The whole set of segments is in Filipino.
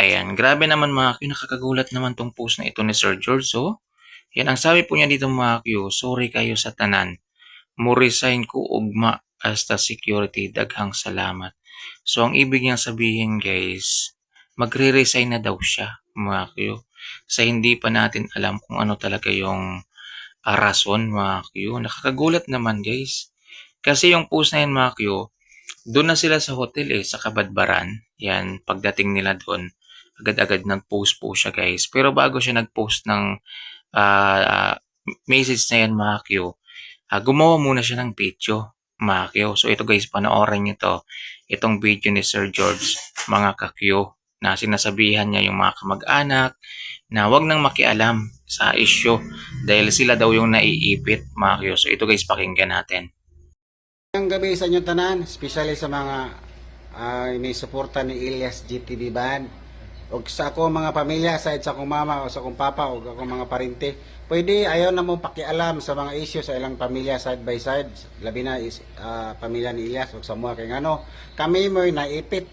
Ayan, grabe naman mga Q, nakakagulat naman 'tong post na ito ni Sir George, oh. 'Yan ang sabi po niya dito mga Q, "Sorry kayo sa tanan, mo-resign ko ugma hasta security, daghang salamat." So ang ibig niyang sabihin guys, magre-resign na daw siya mga Q, sa hindi pa natin alam kung ano talaga yung, rason mga Q. Nakakagulat naman guys. Kasi yung post na yan mga Q, dun na sila sa hotel, sa Kabadbaran. 'Yan, pagdating nila dun, agad-agad nag-post po siya guys. Pero bago siya nag-post ng, ah, message na 'yan mga Q, gumawa muna siya ng video mga Q. So ito guys, panoorin niyo 'to, itong video ni Sir George mga ka-Q, na sinasabihan niya yung mga kamag-anak na wag nang makialam sa issue dahil sila daw yung naiipit mga Q. So ito guys, pakinggan natin. Ang gabi sa inyo tanan, especially sa mga may suporta ni Elias GTV Band. O sa ako mga pamilya, side sa akong mama o sa akong papa o akong mga parente. Pwede ayaw na mo pakialam sa mga issue sa ilang pamilya side by side. Labi na is, pamilya ni Elias o sa mga kay ano. Kami mo naipit.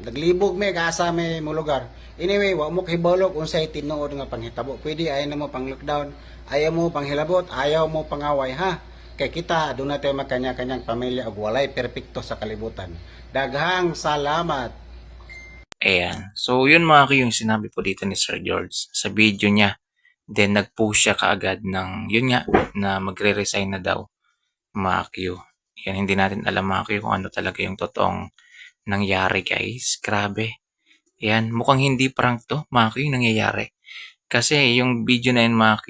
Naglibog may kaasa may mo lugar. Anyway, wa mo kahibalog unsay tinuod nga panghitabo. Pwede ayaw na mo pang lockdown, ayaw mo panghilabot, ayaw mo pangaway ha. Kay kita doon natin magkanya-kanyang pamilya ug walay perpekto sa kalibutan. Daghang salamat. Ayan. So, yun mga Q yung sinabi po dito ni Sir George sa video niya. Then, nag-post siya kaagad ng, yun nga, na magre-resign na daw mga Q. Yan, hindi natin alam mga Q kung ano talaga yung totoong nangyari guys. Grabe. Yan, mukhang hindi prank to mga Q yung nangyayari. Kasi yung video na yun mga Q,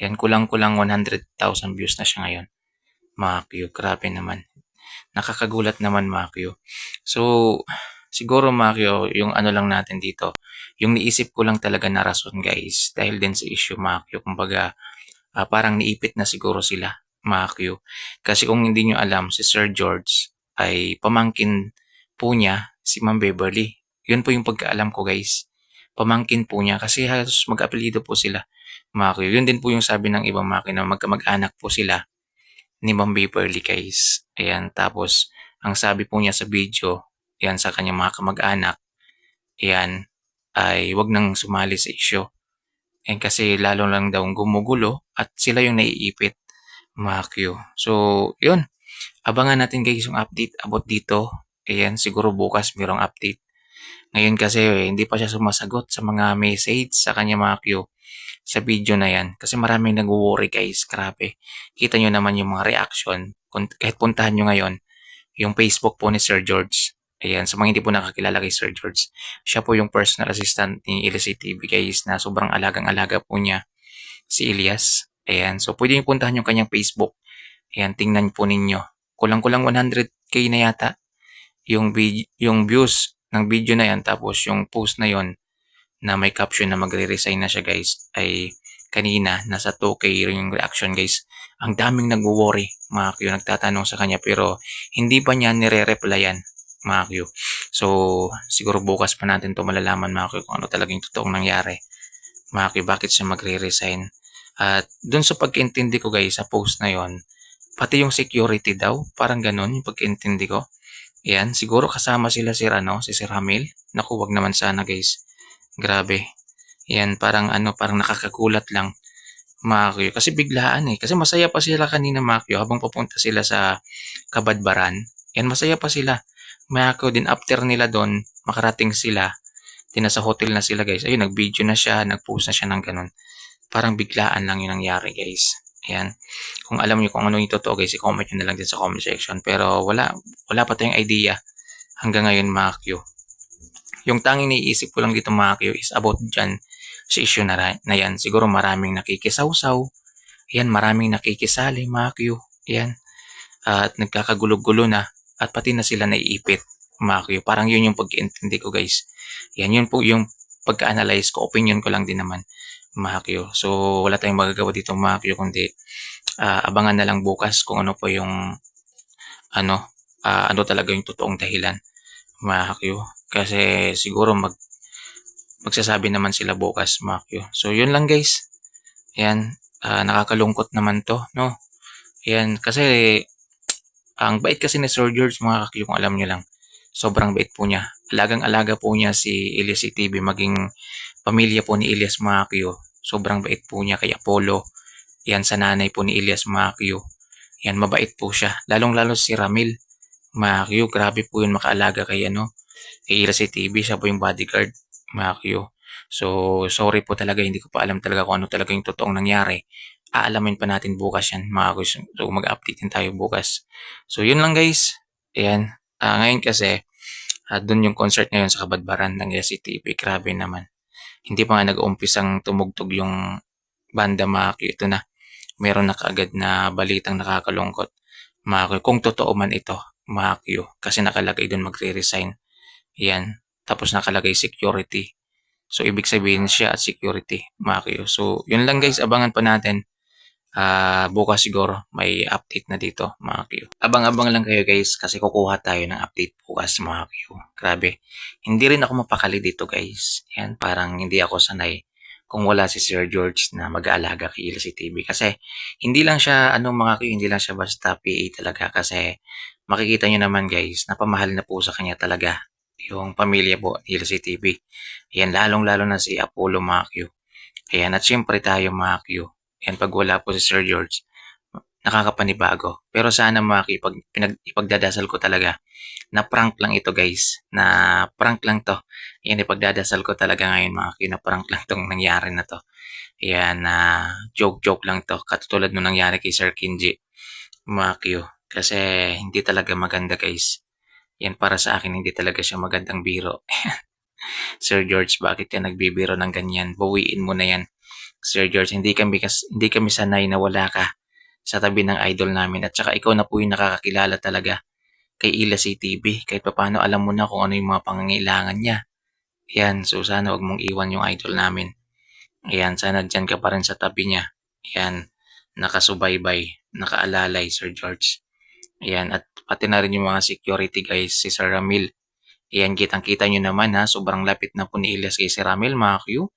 yan, kulang-kulang 100,000 views na siya ngayon. Mga Q, grabe naman. Nakakagulat naman mga Q. So, siguro mga Q, yung ano lang natin dito, yung niisip ko lang talaga na rason guys, dahil din sa issue mga Q, kumbaga parang niipit na siguro sila mga Q. Kasi kung hindi nyo alam, si Sir George ay pamangkin po niya si Ma'am Beverly. Yun po yung pagkaalam ko guys. Pamangkin po niya kasi halos mag-apelido po sila mga Q. Yun din po yung sabi ng ibang mga Q na magkamag-anak po sila ni Ma'am Beverly guys. Ayan, tapos ang sabi po niya sa video, ayan sa kanyang mga kamag-anak, ayan, ay wag nang sumali sa issue. Ayan, kasi lalo lang daw gumugulo at sila yung naiipit, mga Q. So, yun. Abangan natin guys yung update about dito. Ayan, siguro bukas mayroong update. Ngayon kasi hindi pa siya sumasagot sa mga message sa kanya mga Q sa video na yan. Kasi maraming nag-worry guys, grabe. Kita nyo naman yung mga reaction. Kahit puntahan nyo ngayon, yung Facebook po ni Sir George. Ayan, sa mga hindi po nakakilala kay Sir George, siya po yung personal assistant ni Elias TV guys na sobrang alagang-alaga po niya si Elias. Ayan, so pwede nyo puntahan yung kanyang Facebook. Ayan, tingnan po ninyo. Kulang-kulang 100k na yata yung views ng video na yan, tapos yung post na yon na may caption na magre-resign na siya guys ay kanina nasa 2k yung reaction guys. Ang daming nagwo-worry mga Q, nagtatanong sa kanya pero hindi pa niya nire-replyan mga Q. So siguro bukas pa natin to malalaman mga Q kung ano talaga yung totoong nangyari mga Q, bakit siya magre-resign. At dun sa pagkaintindi ko guys sa post na yon, pati yung security daw, parang ganun yung pagkaintindi ko. Yan, siguro kasama sila si Sir Hamil. Naku, wag naman sana guys. Grabe. Yan, parang parang nakakagulat lang, Makyo. Kasi biglaan eh. Kasi masaya pa sila kanina, Makyo, habang papunta sila sa Kabadbaran. Yan, masaya pa sila. Makyo din after nila doon, makarating sila. Di nasa hotel na sila, guys. Ayun, nag-video na siya, nag-post na siya ng ganun. Parang biglaan lang yung nangyari, guys. Ayan. Kung alam niyo kung ano yung totoo, guys, i-comment nyo na lang din sa comment section. Pero wala pa tayong idea hanggang ngayon, Makyo. Yung tanging naiisip ko lang dito mga Q is about dyan sa issue na yan. Siguro maraming nakikisawsaw. Yan, maraming nakikisali mga Q. Yan. At nagkakagulo-gulo na. At pati na sila naiipit mga Q. Parang yun yung pag-iintindi ko guys. Yan, yun po yung pagka-analyze ko. Opinion ko lang din naman mga Q. So wala tayong magagawa dito mga Q kundi abangan na lang bukas kung ano po yung ano talaga yung totoong dahilan mga Q. Kasi siguro magsasabi naman sila bukas mga Q. So yun lang guys. Yan, nakakalungkot naman to, no? Yan, kasi ang bait kasi ni Sir George mga Q, kung alam niyo lang. Sobrang bait po niya. Alagang-alaga po niya si Elias CTV, maging pamilya po ni Elias Macchio. Sobrang bait po niya kay Apollo. Yan sa nanay po ni Elias Macchio. Yan, mabait po siya. Lalong-lalo si Ramil Macchio. Grabe po yun makaalaga kay kay Elias CTV. Siya po yung bodyguard Macchio. So, sorry po talaga. Hindi ko pa alam talaga kung ano talaga yung totoong nangyari. Aalamin pa natin bukas yan mga kuys. So, mag-update din tayo bukas. So, yun lang guys. Ayan. Ngayon kasi, dun yung concert ngayon sa Kabadbaran ng LCTV. Grabe naman. Hindi pa nga nag-uumpisang tumugtog yung banda Maki. Ito na. Meron na kaagad na balitang nakakalungkot. Maki. Kung totoo man ito, Maki. Kasi nakalagay dun magre-resign. Yan. Tapos nakalagay security. So, ibig sabihin siya at security. Maki. So, yun lang guys. Abangan pa natin. Bukas siguro may update na dito mga Q. Abang-abang lang kayo guys kasi kukuha tayo ng update bukas mga Q. Grabe. Hindi rin ako mapakali dito guys. Yan, parang hindi ako sanay kung wala si Sir George na mag-aalaga kay LCTV. Kasi hindi lang siya, mga Q, hindi lang siya basta PA talaga. Kasi makikita nyo naman guys, napamahal na po sa kanya talaga yung pamilya po ni LCTV. Yan, lalong-lalo na si Apollo mga Q. Ayan, at syempre tayo mga Q. Yan, pag wala po si Sir George, nakakapanibago. Pero sana ipagdadasal ko talaga na prank lang ito guys. Na prank lang to. Yan, ipagdadasal ko talaga ngayon mga Q na prank lang tong nangyari na to. Yan, na joke-joke lang to. Katulad nung nangyari kay Sir Kinji. Mga Q. Kasi hindi talaga maganda guys. Yan, para sa akin, hindi talaga siya magandang biro. Sir George, bakit ka nagbibiro ng ganyan? Bawiin mo na yan. Sir George, hindi kami sanay na wala ka sa tabi ng idol namin at saka ikaw na po yung nakakakilala talaga kay Ila CTV. Kahit paano alam mo na kung ano yung mga pangangailangan niya. Yan, so sana wag mong iwan yung idol namin. Ayan, sana dyan ka pa rin sa tabi niya. Ayan, nakasubaybay, nakaalalay, Sir George. Ayan, at pati na rin yung mga security guys, si Sir Ramil. Ayan, kitang-kita nyo naman ha, sobrang lapit na po ni Elias kay si Ramil, mga Q.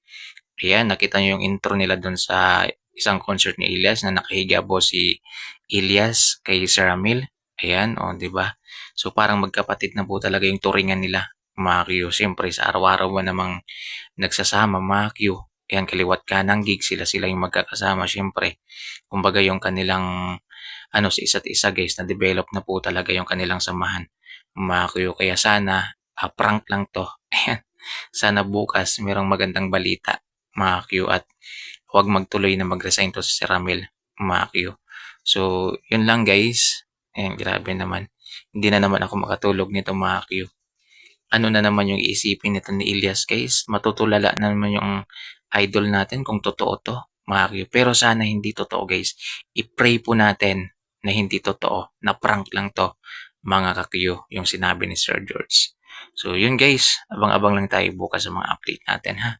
Ayan, nakita nyo yung intro nila dun sa isang concert ni Elias na nakahiga po si Elias kay Sir Ramil. Ayan, o, di ba? So, parang magkapatid na po talaga yung turingan nila, mga Q. Siyempre, sa araw-araw ba namang nagsasama, mga Q. Ayan, kaliwat kanang gig, sila yung magkakasama, siyempre. Kumbaga yung kanilang, sa isa't isa, guys, na-develop na po talaga yung kanilang samahan, mga Q. Kaya sana, prank lang to. Ayan, sana bukas merong magandang balita, mga Q, at huwag magtuloy na mag-resign to si Sir Ramil, mga Q. So, yun lang guys. Ayan, grabe naman. Hindi na naman ako makatulog nito, mga Q. Ano na naman yung iisipin nito ni Elias guys? Matutulala na naman yung idol natin kung totoo to, mga Q. Pero sana hindi totoo guys. I-pray po natin na hindi totoo, na prank lang to, mga ka-Q, yung sinabi ni Sir George. So, yun guys. Abang-abang lang tayo bukas sa mga update natin ha.